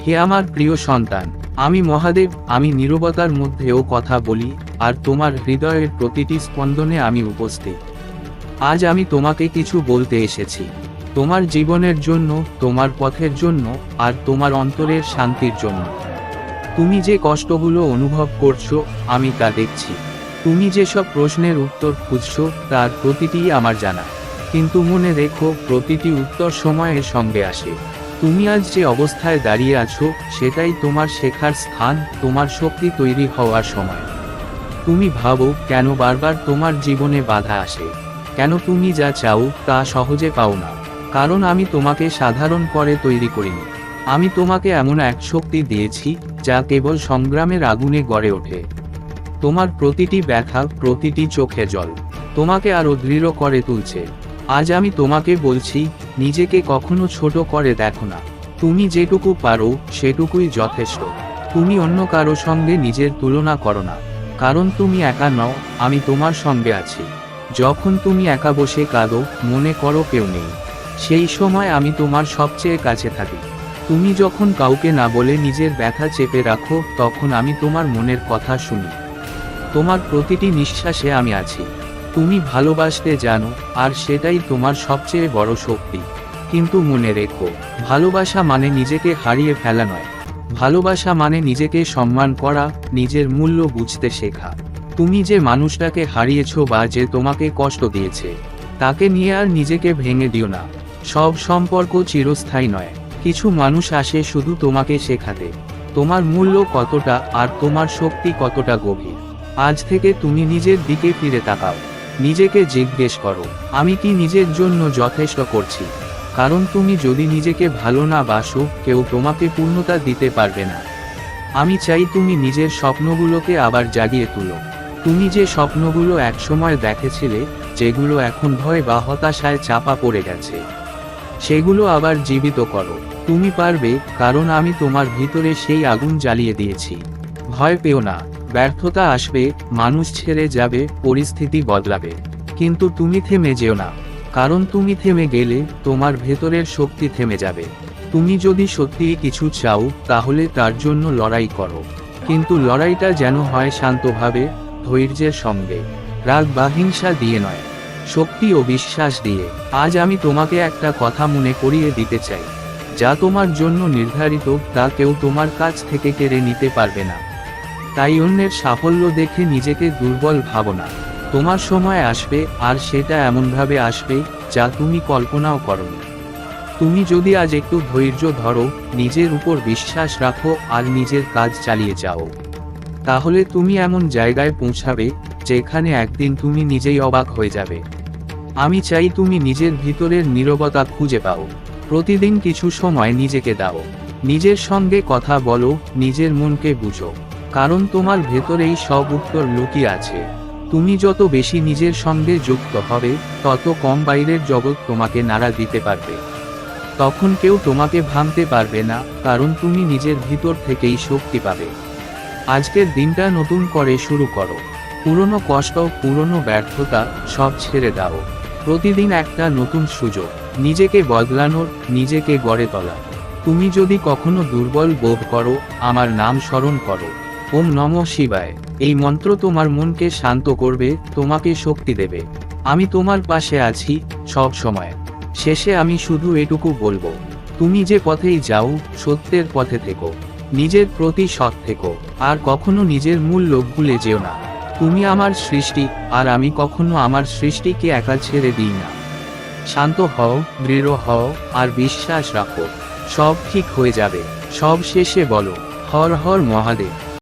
হে আমার প্রিয় সন্তান, আমি মহাদেব, আমি নীরবতার মধ্যেও কথা বলি, আর তোমার হৃদয়ের প্রতিটি স্পন্দনে আমি উপস্থিত। আজ আমি তোমাকে কিছু বলতে এসেছি, তোমার জীবনের জন্য, তোমার পথের জন্য, আর তোমার অন্তরের শান্তির জন্য। তুমি যে কষ্টগুলো অনুভব করছো, আমি তা দেখছি। তুমি যেসব প্রশ্নের উত্তর খুঁজছো, তার প্রতিটিই আমার জানা। কিন্তু মনে রেখো, প্রতিটি উত্তর সময়ের সঙ্গে আসে। তুমি আজ যে অবস্থায় দাঁড়িয়ে আছো, সেটাই তোমার শেখার স্থান, তোমার শক্তি তৈরি হওয়ার সময়। তুমি ভাবো, কেন বারবার তোমার জীবনে বাধা আসে? কেন তুমি যা চাও তা সহজে পাও না? কারণ আমি তোমাকে সাধারণ করে তৈরি করিনি। আমি তোমাকে এমন এক শক্তি দিয়েছি, যা কেবল সংগ্রামের আগুনে গড়ে ওঠে। তোমার প্রতিটি ব্যথা, প্রতিটি চোখে জল, তোমাকে আরো দৃঢ় করে তুলছে। আজ আমি তোমাকে বলছি, নিজেকে কখনো ছোট করে দেখো না। তুমি যেটুকু পারো, সেটুকুই যথেষ্ট। তুমি অন্য কারো সঙ্গে নিজের তুলনা করো না, কারণ তুমি একা নও, আমি তোমার সঙ্গে আছি। যখন তুমি একা বসে কাঁদো, মনে করো কেউ নেই, সেই সময় আমি তোমার সবচেয়ে কাছে থাকি। তুমি যখন কাউকে না বলে নিজের ব্যথা চেপে রাখো, তখন আমি তোমার মনের কথা শুনি। তোমার প্রতিটি নিঃশ্বাসে আমি আছি। তুমি ভালোবাসতে জানো, আর সেটাই তোমার সবচেয়ে বড় শক্তি। কিন্তু মনে রেখো, ভালোবাসা মানে নিজেকে হারিয়ে ফেলা নয়। ভালোবাসা মানে নিজেকে সম্মান করা, নিজের মূল্য বুঝতে শেখা। তুমি যে মানুষটাকে হারিয়েছো বা যে তোমাকে কষ্ট দিয়েছে, তাকে নিয়ে আর নিজেকে ভেঙে দিও না। সব সম্পর্ক চিরস্থায়ী নয়। কিছু মানুষ আসে শুধু তোমাকে শেখাতে তোমার মূল্য কতটা আর তোমার শক্তি কতটা গভীর। আজ থেকে তুমি নিজের দিকে ফিরে তাকাও, নিজেকে জিজ্ঞেস করো, আমি কি নিজের জন্য যথেষ্ট করছি? কারণ তুমি যদি নিজেকে ভালো না বাসো, কেউ তোমাকে পূর্ণতা দিতে পারবে না। আমি চাই তুমি নিজের স্বপ্নগুলোকে আবার জাগিয়ে তুলো। তুমি যে স্বপ্নগুলো একসময় দেখেছিলে, যেগুলো এখন ভয় বা হতাশায় চাপা পড়ে গেছে, সেগুলো আবার জীবিত করো। তুমি পারবে, কারণ আমি তোমার ভিতরে সেই আগুন জ্বালিয়ে দিয়েছি। ভয় পেও না, ব্যর্থতা আসবে, মানুষ ছেড়ে যাবে, পরিস্থিতি বদলাবে, কিন্তু তুমি থেমে যেও না। কারণ তুমি থেমে গেলে তোমার ভেতরের শক্তি থেমে যাবে। তুমি যদি সত্যিই কিছু চাও, তাহলে তার জন্য লড়াই করো, কিন্তু লড়াইটা যেন হয় শান্তভাবে, ধৈর্যের সঙ্গে, রাগ বা হিংসা দিয়ে নয়, শক্তি ও বিশ্বাস দিয়ে। আজ আমি তোমাকে একটা কথা মনে করিয়ে দিতে চাই, যা তোমার জন্য নির্ধারিত, তা কেউ তোমার কাছ থেকে কেড়ে নিতে পারবে না। তাই অন্যের সাফল্য দেখে নিজেকে দুর্বল ভাবো না। তোমার সময় আসবে, আর সেটা এমনভাবে আসবে যা তুমি কল্পনাও করোনি। তুমি যদি আজ একটু ধৈর্য ধরো, নিজের উপর বিশ্বাস রাখো, আর নিজের কাজ চালিয়ে যাও, তাহলে তুমি এমন জায়গায় পৌঁছাবে, যেখানে একদিন তুমি নিজেই অবাক হয়ে যাবে। আমি চাই তুমি নিজের ভিতরের নীরবতা খুঁজে পাও। প্রতিদিন কিছু সময় নিজেকে দাও, নিজের সঙ্গে কথা বলো, নিজের মনকে বুঝো, কারণ তোমার ভেতরেই সব উত্তর লুকিয়ে আছে। তুমি যত বেশি নিজের সঙ্গে যুক্ত হবে, তত কম বাইরের জগৎ তোমাকে নাড়া দিতে পারবে। তখন কেউ তোমাকে ভাঙতে পারবে না, কারণ তুমি নিজের ভিতর থেকেই শক্তি পাবে। আজকের দিনটা নতুন করে শুরু করো। পুরনো কষ্ট, পুরনো ব্যর্থতা সব ছেড়ে দাও। প্রতিদিন একটা নতুন সুযোগ, নিজেকে বদলানোর, নিজেকে গড়ে তোলা। তুমি যদি কখনো দুর্বল বোধ করো, আমার নাম স্মরণ করো, ওম নমঃ শিবায়। এই মন্ত্র তোমার মনকে শান্ত করবে, তোমাকে শক্তি দেবে। আমি তোমার পাশে আছি সব সময়। শেষে আমি শুধু এটুকু বলবো, তুমি যে পথেই যাও, সত্যের পথে থেকো, নিজের প্রতি সৎ থেকো, আর কখনো নিজের মূল্য ভুলে যেও না। তুমি আমার সৃষ্টি, আর আমি কখনো আমার সৃষ্টিকে একা ছেড়ে দিই না। শান্ত হও, দৃঢ় হও, আর বিশ্বাস রাখো, সব ঠিক হয়ে যাবে। সব শেষে বলো, হর হর মহাদেব।